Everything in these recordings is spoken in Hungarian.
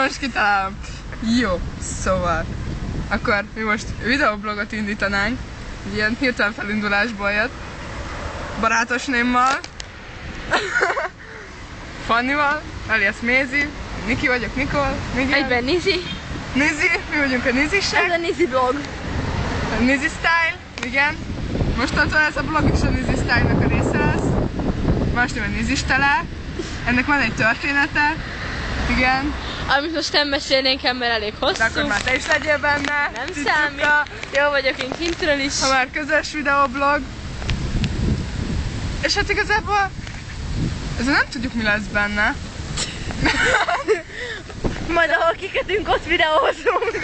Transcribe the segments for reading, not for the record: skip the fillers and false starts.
Most kitalálom. Jó, szóval. Akkor mi most videoblogot indítanánk. Ilyen hirtelen felindulásból jött. Barátos némmal. Fannival, alias Mézi. Niki vagyok, Nikol. Miguel. Egyben Nizi. Nizi, mi vagyunk a Nizisek. Ez a Nizi blog. A Nizi Style, igen. Mostantól ez a blog is a Nizi Style-nak a része lesz. Most nem a Nizistele. Ennek van egy története. Igen. Amit most nem mesélnénk el, mert elég hosszú. De akkor már te is legyél benne. Nem Cicuka. számít. Jó vagyok én kintről is. Ha már közös videoblog. És hát igazából ezzel nem tudjuk, mi lesz benne. Majd ahol kiketünk, ott videózunk.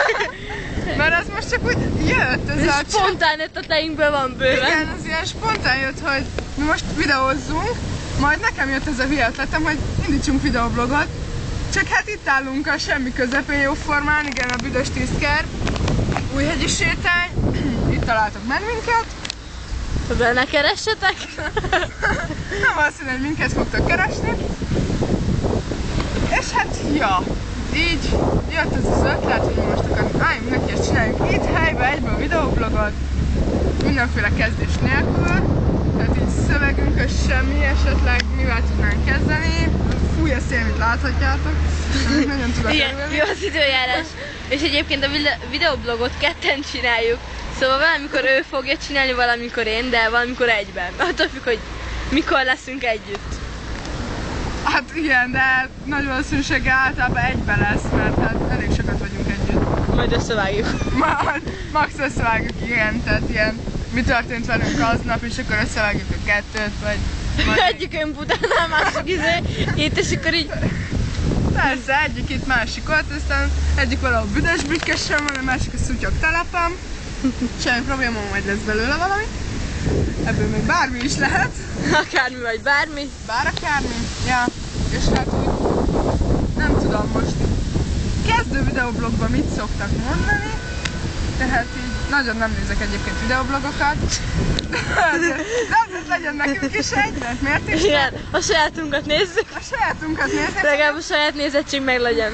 Mert az most csak úgy jött. Ez a spontán ötleteinkből van bőven. Igen, az ilyen spontán jött, hogy mi most videózzunk. Majd nekem jött ez a hülye ötletem, hogy indítsunk videoblogot. Csak hát itt állunk a semmi közepén jóformán, igen, a büdös 10 kerт, Újhegyi sétány, itt találtok meg minket. Benne keressetek? Nem valószínű, hogy minket fogtok keresni. És hát, ja, így jött ez az ötlet, hogy most akkor álljunk neki és csináljuk itt helyben egyből videoblogot, mindenféle kezdés nélkül. Tehát így szövegünkhöz semmi, esetleg mivel tudnánk kezdeni. Fúj a szél, mint láthatjátok. Nagyon tudok örülni. Jó az időjárás. És egyébként a videoblogot ketten csináljuk. Szóval valamikor ő fogja csinálni, valamikor én, de valamikor egyben. Attól függ, hogy mikor leszünk együtt. Hát igen, de nagy valószínűséggel általában egyben lesz, mert hát elég sokat vagyunk együtt. Majd összevágjuk. Max összevágjuk, igen, tehát ilyen mi történt velünk aznap, és akkor összevágjuk a kettőt, vagy... Egyik önputánál, másik itt, és akkor így... Persze, egyik itt, másik ott, aztán egyik valahol büdös bükkesen van, a másik a szutyok telepem. Semmi probléma, majd lesz belőle valami. Ebből még bármi is lehet. Akármi vagy bármi. Bár akármi. Ja, és hát úgy, nem tudom most kezdő videoblogban mit szoktak mondani. Tehát így nagyon nem nézek egyébként videoblogokat. De azért legyen nekünk is egy, mert miért is? Igen, a sajátunkat nézzük. A sajátunkat nézzük. Legalább a saját nézettség meg legyen.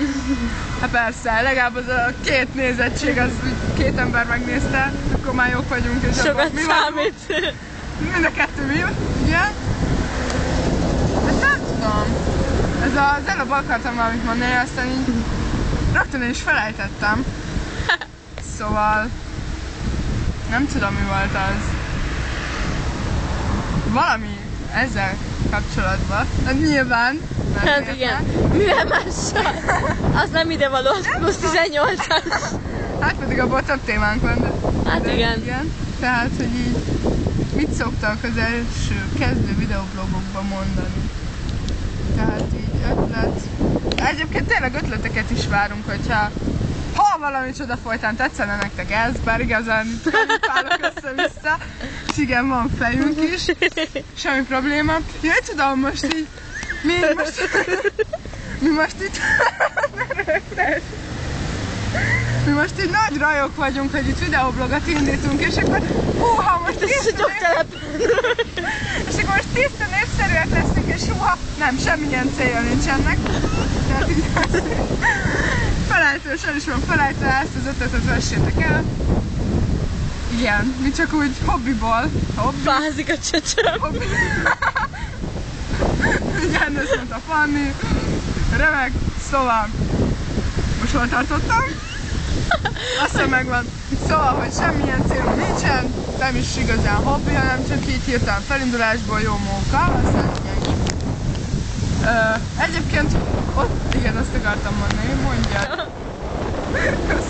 Hát persze, legalább az a két nézettség, az két ember megnézte, akkor már jók vagyunk. És sokat mi számít. Mind a kettő mi, ugye? Hát nem tudom. Ez az előbb akartam valamit mondani, aztán így rögtön is felejtettem. Szóval nem tudom, mi volt az. Valami ezzel kapcsolatban. Hát nyilván. Hát igen. Mivel mással? Az nem idevaló, az plusz 18-as. Hát pedig abból több témánk van. Hát igen. Tehát, hogy így mit szoktak az első kezdő videoblogokban mondani. Tehát így ötlet. Egyébként tényleg ötleteket is várunk, hogyha ha valami csoda folytán tetszene nektek ez, bár igazán pálok össze-vissza, és igen, van fejünk is, semmi probléma. Jaj, tudom, most így, mi most itt, mi most így nagy rajok vagyunk, hogy itt videoblogot indítunk, és akkor húha, most tiszta népszerűek leszünk, és húha, nem, semmilyen célja nincs ennek. Tehát így felejtősen is van felejtve, ezt az ötletet vessétek el. Igen, mi csak úgy hobbiból. Fázik a csöcsöm. Igen, ezt mondta Fanni. Remek, szóval most hol tartottam? Aztán megvan. Szóval, hogy semmilyen célunk nincsen, nem is igazán hobbi, hanem csak így hirtelen felindulásból jó móka, aztán igen. Egyébként ott, igen, azt akartam mondani, mondjad.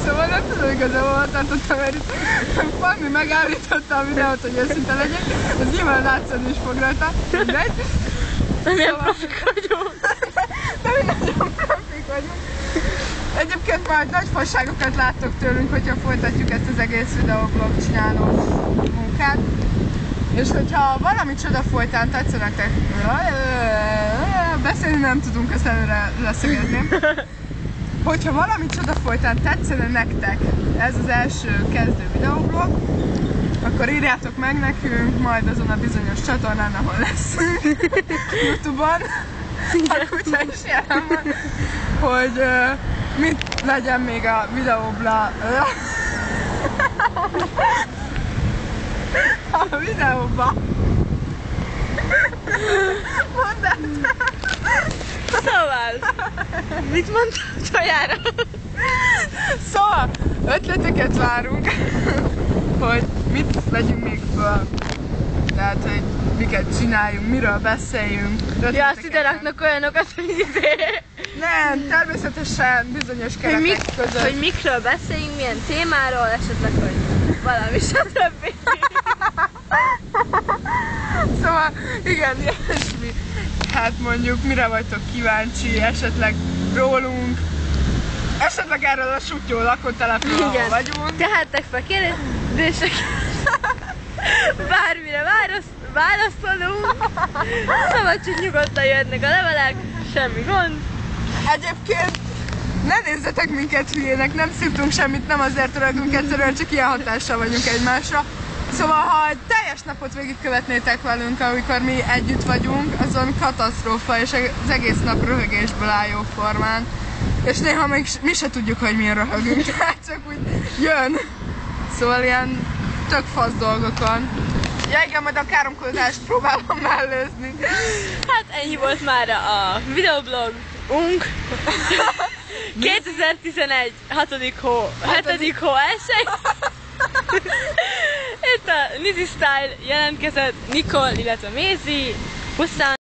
Szóval nem tudom igazából hol tartottam, mert itt Fanni megállította a videót, hogy őszinte legyek. Ez nyilván látszani is fog rajta, mindegy. Nem ilyen profik vagyunk. De mi nagyon profik vagyunk. Egyébként majd nagy fasságokat láttok tőlünk, hogyha folytatjuk ezt az egész videoblog csinálós munkát. És hogyha valami csoda folytán tetszene nektek, beszélni nem tudunk, ezt előre leszögezném. Hogyha valami csoda folytán tetszene nektek ez az első kezdő videoblog, akkor írjátok meg nekünk, majd azon a bizonyos csatornán, ahol leszünk YouTube-on, a kutya is jelen van, hogy mit legyen még a videóban. A videóban. Mondd el. Szóval, mit mondtál utoljára? Szóval, ötleteket várunk, hogy mit vegyünk még föl. Tehát, hogy miket csináljunk, miről beszéljünk. Ja, azt ide raknak olyanokat, hogy Nem, természetesen bizonyos keretek között. Hogy mikről beszéljünk, milyen témáról, esetleg, hogy valami stb. Szóval, igen, ilyesmi. Hát mondjuk, mire vagytok kíváncsi, esetleg rólunk, esetleg erről a sutyó lakótelepről, ahol vagyunk. Tehettek fel kérdéseket, bármire válaszolunk, szóval csak nyugodtan jöhetnek a levelek, semmi gond. Egyébként ne nézzetek minket hülyének, nem szívtunk semmit, nem azért rögünk, egyszerűen csak ilyen hatással vagyunk egymásra. Szóval, ha egy teljes napot végigkövetnétek velünk, amikor mi együtt vagyunk, azon katasztrófa, és az egész nap röhögésből áll jóformán. És néha még mi se tudjuk, hogy milyen röhögünk, tehát csak úgy jön. Szóval ilyen tök fasz dolgokon. Ja igen, majd a káromkodást próbálom mellőzni. Hát ennyi volt már a videoblogunk. 2011. 6. hó 7. hó 1. Itt a Nizi Style jelentkezett, Nikol, illetve Mézi. Pusztán!